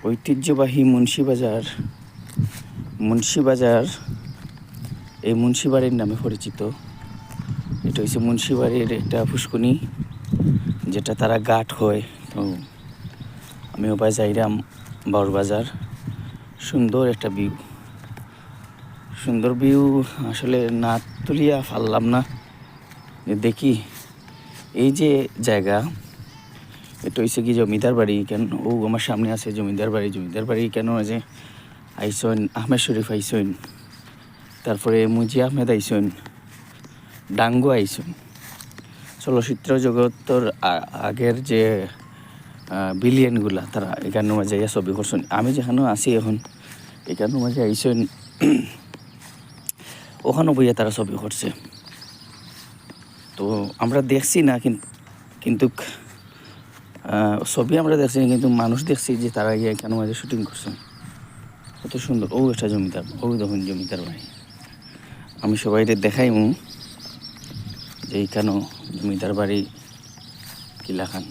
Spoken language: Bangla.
ঐতিহ্যবাহী মুন্সিবাজার এই মুন্সিবাড়ির নামে পরিচিত। এটা হচ্ছে মুন্সিবাড়ির একটা পুষ্কুনি, যেটা তারা ঘাট হয়। তো আমি ওপায় যাইরাম বাউরবাজার। সুন্দর একটা সুন্দর ভিউ আসলে না তুলিয়া পারলাম না। দেখি এই যে জায়গা, এটা হচ্ছে কি জমিদার বাড়ি। কেন ও আমার সামনে আছে জমিদার বাড়ি কেন যে আইসন আহমেদ শরীফ আইসন, তারপরে মুজি আহমেদ আইসন, ডাঙ্গো আইসন। চলচ্চিত্র জগতের আগের যে বিলিয়নগুলা তারা এখানের মাঝে ছবি করছেন। আমি যেখানেও আছি এখন এখানের মাঝে আইসন, ওখানে বইয়া তারা ছবি করছে। তো আমরা দেখছি না, কিন্তু ছবি আমরা দেখছি, কিন্তু মানুষ দেখছি যে তারা গিয়ে এখানের মাঝে শুটিং করছে। কত সুন্দর। ও একটা জমিদার, ও দেখুন জমিদার বাড়ি। আমি সবাইকে দেখাইমু যে এইখানেও জমিদার বাড়ি কিলাখান।